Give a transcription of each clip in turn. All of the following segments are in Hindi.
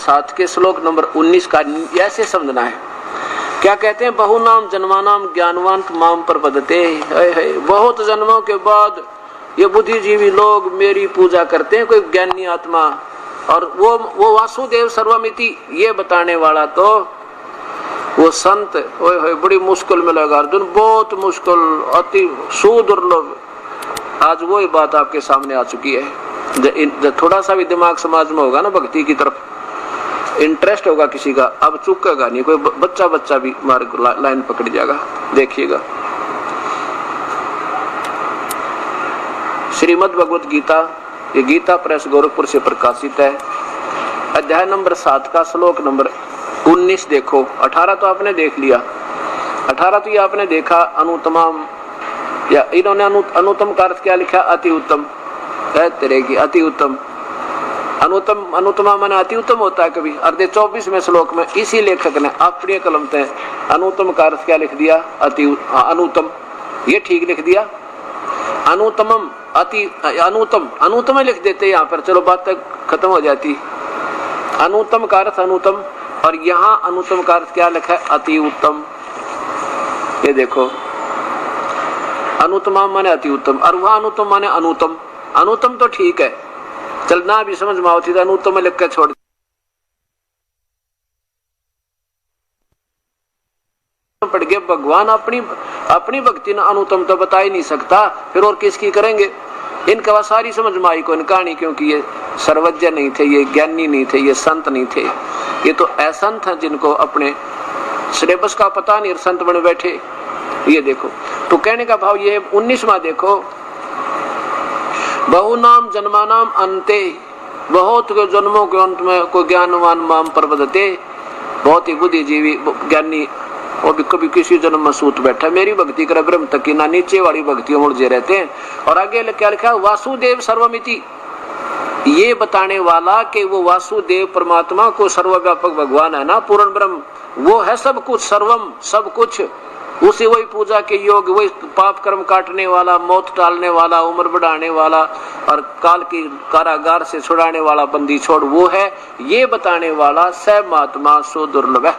7 के श्लोक नंबर 19 का ऐसे समझना है। क्या कहते हैं? बहुनाम जन्मानाम ज्ञानवंत माम प्रपद्यते। बहुत जन्मों के बाद ये बुद्धिजीवी लोग मेरी पूजा करते हैं, कोई ज्ञानी आत्मा, और वो वासुदेव सर्वमिति ये बताने वाला तो वो संत ओए बड़ी मुश्किल में लगा अर्जुन, बहुत मुश्किल, अति सुदुर्लभ। आज वही बात आपके सामने आ चुकी है। थोड़ा सा भी दिमाग समाज में होगा ना, भक्ति की तरफ इंटरेस्ट होगा किसी का, अब चुकेगा नहीं, कोई बच्चा भी मार्ग लाइन पकड़ जाएगा। देखिएगा श्रीमद् भगवत गीता, ये गीता प्रेस गोरखपुर से प्रकाशित है, अध्याय नंबर 7 का श्लोक नंबर 19 देखो। 18 तो आपने देख लिया, 18 तो ये आपने देखा अनुत्तम, या इन्होंने अनुत्तम का अर्थ क्या लिखा? अति उत्तम है तेरे की, अति उत्तम। अनुत्तम माने अति उत्तम होता है कभी। अर्धे 24वें श्लोक में इसी लेखक ने अपनी कलम से अनुत्तम का अर्थ क्या लिख दिया? अनुत्तम। ये ठीक लिख दिया, अनुत्तमम अति अनुत्तम लिख देते यहाँ पर, चलो बात तक खत्म हो जाती। अनुत्तम का अर्थ अनुत्तम, और यहाँ अनुत्तम का अर्थ क्या लिखा है? अति उत्तम। ये देखो, अनुत्तम माने अति उत्तम, और वह अनुत्तम माने अनुत्तम। अनुत्तम तो ठीक है, चलना भी समझ में आती, अनुत्तम में लिख के छोड़ पड़ गए। भगवान अपनी भक्ति न अनुत्तम तो बता ही नहीं सकता, फिर और किसकी करेंगे? इनके बाद सारी समझ में आई को कहानी, क्योंकि ये सर्वज्ञ नहीं थे, ये ज्ञानी नहीं थे, ये संत नहीं थे, ये तो असंत हैं जिनको अपने सिलेबस का पता नहीं, संत बने बैठे। ये देखो, तो कहने का भाव ये 19वां देखो, बहुनाम जन्मानाम अंते, बहुत के जन्मों के अंत में कोई ज्ञानवान माम प्रपद्यते, बहुत ही बुद्धिजीवी ज्ञानी, और भी कभी किसी जन्म में सूत बैठा, मेरी भक्ति कर ब्रह्म तक की ना, नीचे वाली भक्तियों मुड़जे रहते हैं। और आगे क्या लिखा? वासुदेव सर्वमिति, ये बताने वाला कि वो वासुदेव परमात्मा को सर्वव्यापक भगवान है ना, पूर्ण ब्रह्म, वो है सब कुछ, सर्वम सब कुछ, उसी वही पूजा के योग, वही पाप कर्म काटने वाला, मौत टालने वाला, उम्र बढ़ाने वाला, और काल की कारागार से छुड़ाने वाला, बंदी छोड़ वो है, ये बताने वाला स महात्मा सो दुर्लभ है,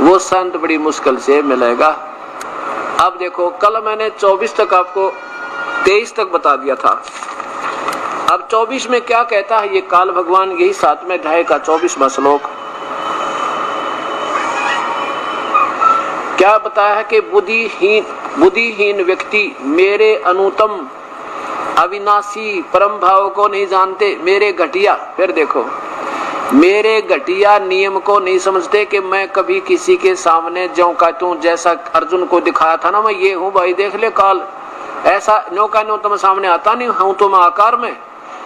वो संत बड़ी मुश्किल से मिलेगा। अब देखो, कल मैंने 24 तक आपको 23 तक बता दिया था, अब 24 में क्या कहता है ये काल भगवान, यही 7वें अध्याय का 24वां श्लोक। क्या बताया है कि बुद्धिहीन व्यक्ति मेरे अनुत्तम अविनाशी परम भाव को नहीं जानते, मेरे घटिया, फिर देखो, मेरे घटिया नियम को नहीं समझते कि मैं कभी किसी के सामने ज्यों का त्यों, जैसा अर्जुन को दिखाया था ना, मैं ये हूँ भाई देख ले काल, ऐसा न्यो का न्यो तो मैं सामने आता नहीं हूँ, तो मैं आकार में,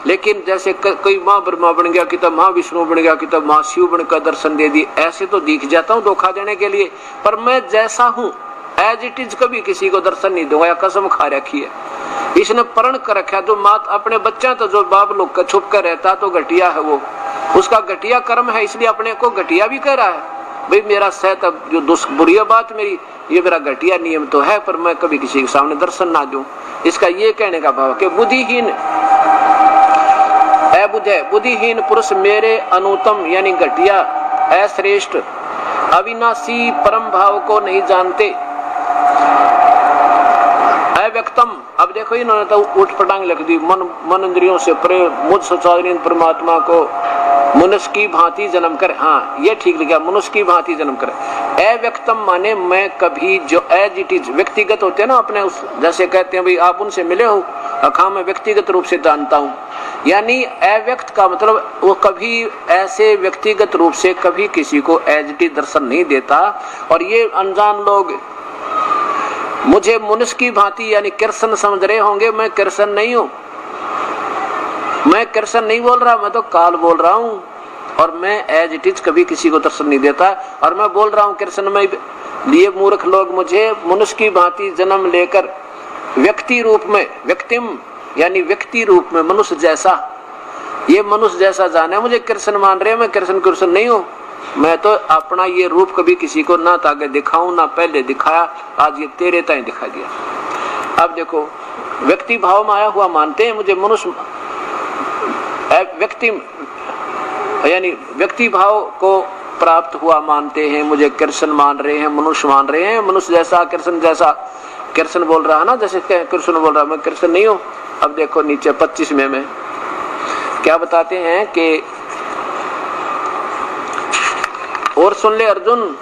लेकिन जैसे कोई माँ ब्रह्मा बन गया कि तब माँ विष्णु बन गया कि तब माँ शिव बनकर दर्शन दे दी, ऐसे तो दिख जाता हूँ धोखा देने के लिए, पर मैं जैसा हूँ एज इट इज कभी किसी को दर्शन नहीं दूंगा, या कसम खा रखी है, इसने प्रण कर रखा। जो मात अपने बच्चा तो जो बाप लोग का छुप कर रहता तो घटिया है, वो उसका घटिया कर्म है, इसलिए अपने को घटिया भी कह रहा है, भाई मेरा सहत अब जो बुरी बात मेरी, ये मेरा घटिया नियम तो है, पर मैं कभी किसी के सामने दर्शन ना दूं। इसका ये कहने का भाव कि बुद्धिहीन पुरुष मेरे अनुत्तम यानी घटिया अश्रेष्ठ अविनाशी परम भाव को नहीं जानते। अव्यक्तम, अब देखो इन्होंने तो उठ पटांग लिख दी, मन इंद्रियों से परे मुझ सच्चिदानंद परमात्मा को मनुष्य की भांति जन्म कर, हाँ ये ठीक लिखा, मनुष्य की भांति जन्म कर। अव्यक्तम माने मैं कभी, जो एज इट इज व्यक्तिगत होते हैं ना अपने, उस जैसे कहते हैं भाई आप उनसे मिले हो, हाँ मैं व्यक्तिगत रूप से जानता हूँ, यानी अव्यक्त का मतलब वो कभी ऐसे व्यक्तिगत रूप से कभी किसी को एज इट इज दर्शन नहीं देता। और ये अनजान लोग मुझे मनुष्य की भांति यानी कृष्ण समझ रहे होंगे, मैं कृष्ण नहीं हूँ, मैं कृष्ण नहीं बोल रहा, मैं तो काल बोल रहा हूँ, और मैं एज इट इज कभी किसी को दर्शन नहीं देता, और मैं बोल रहा हूँ कृष्ण में। लिए मूर्ख लोग मुझे मनुष्य की भांति जन्म लेकर व्यक्ति रूप में, व्यक्तिम यानी व्यक्ति रूप में मनुष्य जैसा, ये मनुष्य जैसा जाने मुझे कृष्ण मान रहे, मैं कृष्ण नहीं हूँ, मैं तो अपना ये रूप कभी किसी को ना ताके दिखाऊं, ना पहले दिखाया, आज ये तेरे ताई दिखा दिया। अब देखो व्यक्ति भाव में आया हुआ मानते हैं मुझे मनुष्य, व्यक्ति यानी व्यक्ति भाव को प्राप्त हुआ मानते हैं, मुझे कृष्ण मान रहे हैं, मनुष्य मान रहे हैं, मनुष्य जैसा कृष्ण जैसा। कृष्ण बोल रहा है ना, जैसे कृष्ण बोल रहा, मैं कृष्ण नहीं हूं। अब देखो नीचे 25 में क्या बताते हैं कि और सुन ले अर्जुन,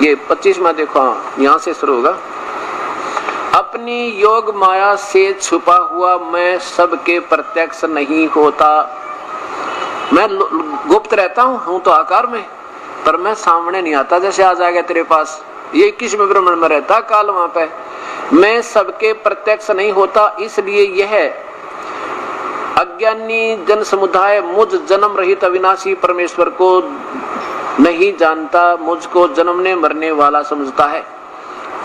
ये 25 में देखो, यहां से शुरू होगा। अपनी योग माया से छुपा हुआ मैं सबके प्रत्यक्ष नहीं होता। मैं गुप्त रहता हूं तो आकार में, पर मैं सामने नहीं आता। जैसे आ जाएगा तेरे पास, ये 21वें ब्रह्मांड में रहता काल, वहां पे मैं सबके प्रत्यक्ष नहीं होता। इसलिए यह अज्ञानी जन समुदाय मुझ जन्म रहित अविनाशी परमेश्वर को नहीं जानता, मुझको जन्मने मरने वाला समझता है।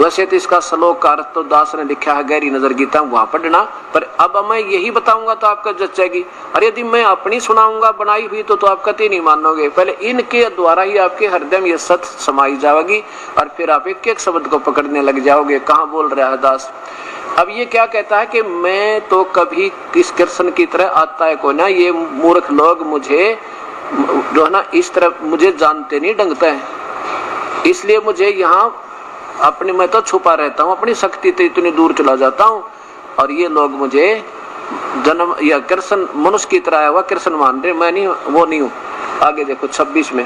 वैसे तो इसका श्लोक का अर्थ तो दास ने लिखा है गहरी नजर गीता, वहां पढ़ना, पर अब मैं यही बताऊंगा तो आपका जचेगी। और यदि मैं अपनी सुनाऊंगा बनाई हुई तो आप कतई नहीं मानोगे। पहले इनके द्वारा ही आपके हृदय में ये सत्य समाई जाएगी और फिर आप एक एक शब्द को पकड़ने लग जाओगे, कहाँ बोल रहा है दास। अब ये क्या कहता है कि मैं तो कभी किस कृष्ण की तरह आता है को ना, ये मूर्ख लोग मुझे जो है ना इस तरह मुझे जानते नहीं ढंगते हैं, इसलिए मुझे यहाँ अपने मैं तो छुपा रहता हूँ, अपनी शक्ति तो इतनी दूर चला जाता हूँ, और ये लोग मुझे जन्म या कृष्ण मनुष्य की तरह हुआ कृष्ण मान रहे, मैं नहीं, वो नहीं हूँ। आगे देखो 26 में,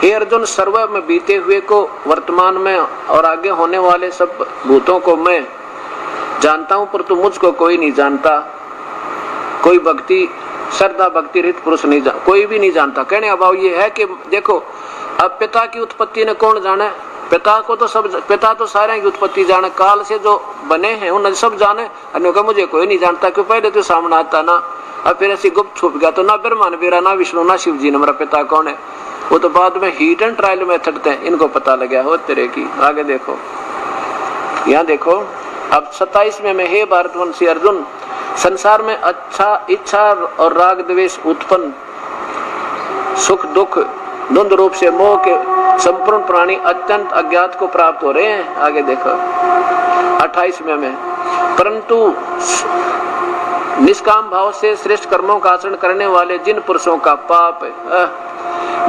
हे अर्जुन, सर्व में बीते हुए को, वर्तमान में और आगे होने वाले सब भूतों को मैं जानता हूँ, पर तू मुझको कोई नहीं जानता। कोई भक्ति श्रद्धा भक्ति रहित पुरुष नहीं जान, कोई भी नहीं जानता। कहने का भाव ये है कि देखो, अब पिता की उत्पत्ति ने कौन जाने? पिता को तो सब, पिता तो सारे की उत्पत्ति जाने, काल से जो बने हैं उन्हें सब जाने। अनु मुझे कोई नहीं जानता, क्यों? पहले तो सामने आता ना, अब फिर ऐसी गुप्त छुप गया तो ना ब्रह्मा ने बेरा, ना विष्णु, ना शिव जी ने मेरा पिता कौन है। वो तो बाद में हीट एंड ट्रायल मेथड थे, इनको पता लगा हो तेरे की। आगे देखो, यहाँ देखो अब 27 में, हे भारतवंशी अर्जुन, संसार में अच्छा इच्छा और राग द्वेष उत्पन्न, सुख दुख द्वंद्व रूप से मोह के संपूर्ण प्राणी अत्यंत अज्ञात को प्राप्त हो रहे हैं। आगे देखो 28 में, परंतु निष्काम भाव से श्रेष्ठ कर्मों का आचरण करने वाले जिन पुरुषों का पाप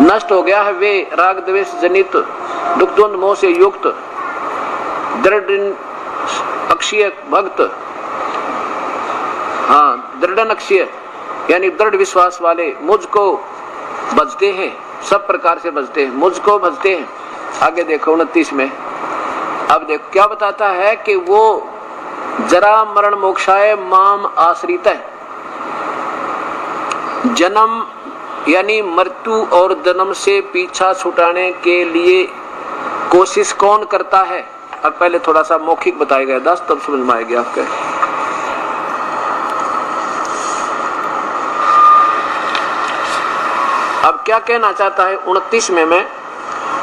नष्ट हो गया है, वे राग द्वेष जनित दुख द्वंद्व मोह से युक्त दृढ़ अक्षय भक्त, दृढ़ अक्षय यानी दृढ़ विश्वास वाले मुझको भजते हैं, सब प्रकार से भजते हैं, मुझको भजते हैं। आगे देखो 29 में, अब देखो क्या बताता है कि वो जरा मरण मोक्षाय माम आश्रित है। जन्म यानी मृत्यु और जन्म से पीछा छुटाने के लिए कोशिश कौन करता है? अब पहले थोड़ा सा मौखिक बताया गया दास, तब समझ में आएगी आपके। अब क्या कहना चाहता है 29 में मैं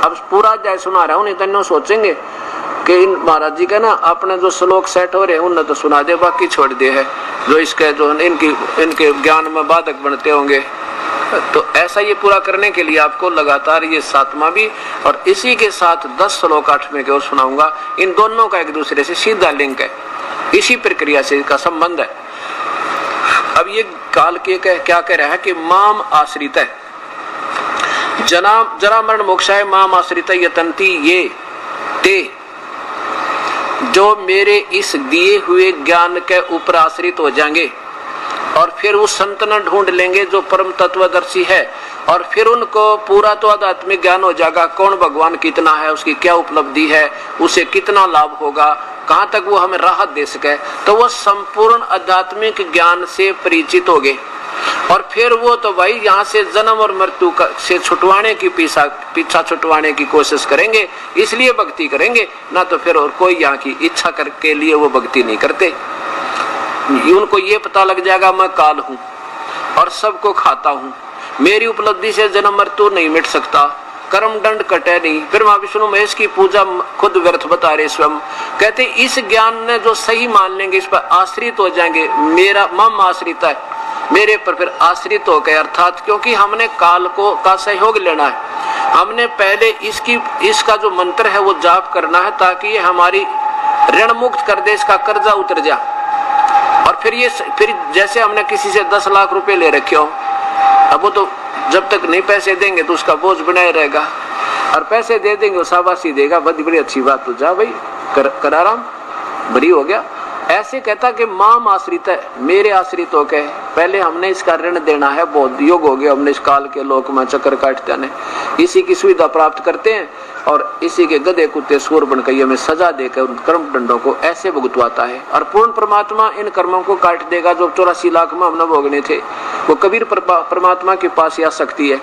अब पूरा अध्याय सुना रहा हूं, नहीं तो सोचेंगे कि इन महाराज जी का ना अपने जो श्लोक सेट हो रहे हैं उन्हें तो सुना दे, बाकी छोड़ दे है जो इसके जो इनके ज्ञान में बाधक बनते होंगे। तो ऐसा ये पूरा करने के लिए आपको लगातार ये 7वां भी और इसी के साथ 10 श्लोक 8वें के और सुनाऊंगा। इन दोनों का एक दूसरे से सीधा लिंक है, इसी प्रक्रिया से इसका संबंध है। अब ये काल के क्या कह रहा है कि माम आश्रित है, जरा मरण मोक्षाय माम आश्रित यतंती, ये ते जो मेरे इस दिए हुए ज्ञान के ऊपर आश्रित हो जाएंगे और फिर उस संत न ढूंढ लेंगे जो परम तत्वदर्शी है, और फिर उनको पूरा तो आध्यात्मिक ज्ञान हो जाएगा, कौन भगवान कितना है, उसकी क्या उपलब्धि है, उसे कितना लाभ होगा, कहाँ तक वो हमें राहत दे सके, तो वो संपूर्ण आध्यात्मिक ज्ञान से परिचित हो गए। और फिर वो तो भाई यहाँ से जन्म और मृत्यु से छुटवाने की पीछा छुटवाने की कोशिश करेंगे, इसलिए भक्ति करेंगे, ना तो फिर और कोई यहाँ की इच्छा करके लिए वो भक्ति नहीं करते। उनको ये पता लग जाएगा मैं काल हूँ और सबको खाता हूँ, मेरी उपलब्धि से जन्म मृत्यु नहीं मिट सकता, कर्म दंड कटे नहीं। फिर माँ विष्णु महेश की पूजा खुद व्यर्थ बता रहे स्वयं। कहते इस ज्ञान ने जो सही मान लेंगे, इस पर आश्रित हो जाएंगे, मेरा मम आश्रित है, मेरे पर फिर आश्रित हो गए। अर्थात क्योंकि हमने काल को का सहयोग लेना है, हमने पहले इसका जो मंत्र है वो जाप करना है ताकि ये हमारी ऋण मुक्त कर दे, इसका कर्जा उतर जाए। और फिर जैसे हमने किसी से 10 लाख रुपए ले रखे हो, अब वो तो जब तक नहीं पैसे देंगे तो उसका बोझ बनाए रहेगा, और पैसे दे देंगे वो शाबाशी देगा, बड़ी अच्छी बात, तो जा भाई कर आराम, बरी हो गया। ऐसे कहता कि माम आश्रित है, मेरे आश्रित हो के पहले हमने इसका ऋण देना है, बहुत योग हो गया, हमने इस काल के लोक में चक्कर काटते हैं, इसी की सुविधा प्राप्त करते हैं और इसी के गधे कुत्ते सूर बनकर हमें सजा देकर उन कर्म दंडों को ऐसे भुगतवाता है। और पूर्ण परमात्मा इन कर्मों को काट देगा जो 84 लाख में हमने भोगने थे, वो कबीर परमात्मा के पास आ सकती है।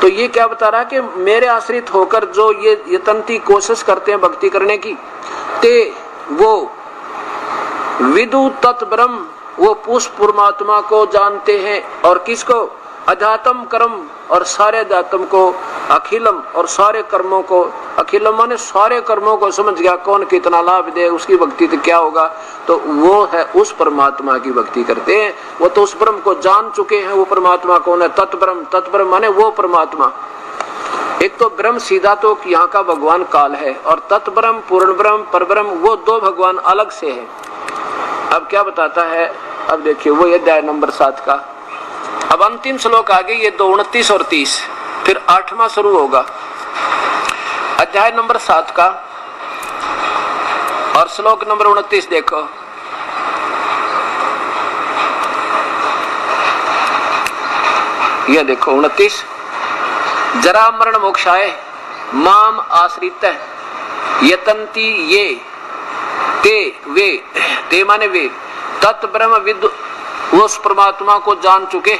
तो ये क्या बता रहा है कि मेरे आश्रित होकर जो ये यतनती कोशिश करते हैं भक्ति करने की, ते वो विदु तत्ब्रह्म, वो पुष्प परमात्मा को जानते हैं, और किसको? अध्यात्म कर्म, और सारे अध्यात्म को, अखिलम, और सारे कर्मों को, अखिलम माने सारे कर्मों को समझ गया, कौन कितना लाभ दे, उसकी भक्ति तो क्या होगा, तो वो है उस परमात्मा की भक्ति करते हैं। वो तो उस ब्रह्म को जान चुके हैं, वो परमात्मा कौन है? तत्ब्रह्म, तत्ब्रह्म माने वो परमात्मा। एक तो ब्रह्म सीधा तो यहाँ का भगवान काल है, और तत्ब्रह्म, पूर्ण ब्रह्म, परब्रह्म, वो दो भगवान अलग से है। अब क्या बताता है, अब देखिए वो अध्याय नंबर 7 का, अब अंतिम श्लोक आगे, ये 29 और 30, फिर 8वां शुरू होगा। अध्याय नंबर 7 का और श्लोक नंबर 29 देखो, यह देखो 29, जरा मरण मोक्षाय माम आश्रित यतन्ति ये ते माने वे तत् ब्रह्म विद, वो उस परमात्मा को जान चुके,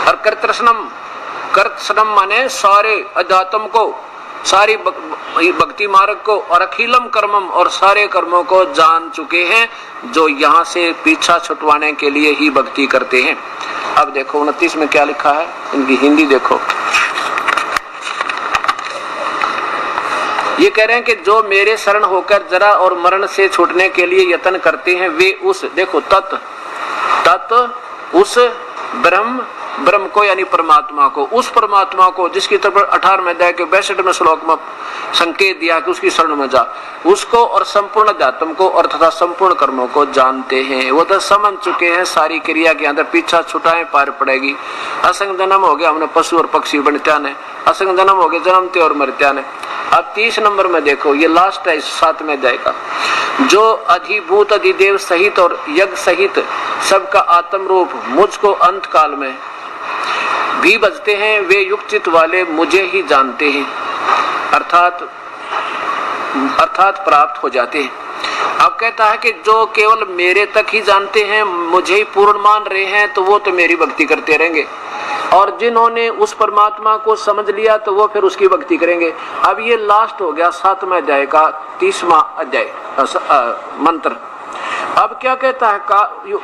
और कर्तृष्णम माने सारे अध्यात्म को, सारी भक्ति मार्ग को, और अखिलम कर्मम, और सारे कर्मों को जान चुके हैं, जो यहाँ से पीछा छुटवाने के लिए ही भक्ति करते हैं। अब देखो 29 में क्या लिखा है, इनकी हिंदी देखो। ये कह रहे हैं कि जो मेरे शरण होकर जरा और मरण से छूटने के लिए यत्न करते हैं, वे उस, देखो तत् उस ब्रह्म को, यानी परमात्मा को, उस परमात्मा को जिसकी तरफ 18वें अध्याय के 62वें श्लोक में संकेत दिया कि उसकी शरण में जा, उसको और संपूर्ण अध्यात्म को और तथा संपूर्ण कर्मों को जानते हैं। वो तो समझ चुके हैं सारी क्रिया के अंदर पीछा छुटाए पार पड़ेगी। असंग जन्म हो गया हमने पशु और पक्षी बनत्या ने, असंग जन्म हो गए जन्मते और मरत्या ने। अब 30 नंबर में देखो, ये लास्ट है 7वें अध्याय का, जो अधिभूत अधिदेव सहित और यज्ञ सहित सबका आत्म रूप मुझको अंत काल में भी बजते हैं, वे युक्तित वाले मुझे ही जानते हैं, अर्थात प्राप्त हो जाते हैं। अब कहता है कि जो केवल मेरे तक ही जानते हैं, मुझे ही पूर्ण मान रहे हैं, तो वो तो मेरी भक्ति करते रहेंगे, और जिन्होंने उस परमात्मा को समझ लिया तो वो फिर उसकी भक्ति करेंगे। अब ये लास्ट हो गया 7वें अध्याय का 30वां अध्याय मंत्र। अब क्या कहता है का,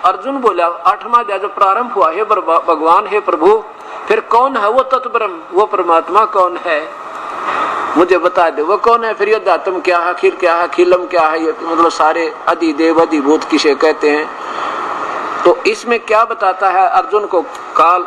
अर्जुन बोला 8वां अध्याय जो प्रारंभ हुआ, हे भगवान, हे प्रभु, फिर कौन है वो तत्ब्रह्म, वो परमात्मा कौन है, मुझे बता दे वो कौन है। फिर ये अध्यात्म क्या है, अखिल क्या है, अखिलम क्या है, ये मतलब सारे अधिदेव अधिभूत किसे कहते हैं। तो इसमें क्या बताता है अर्जुन को काल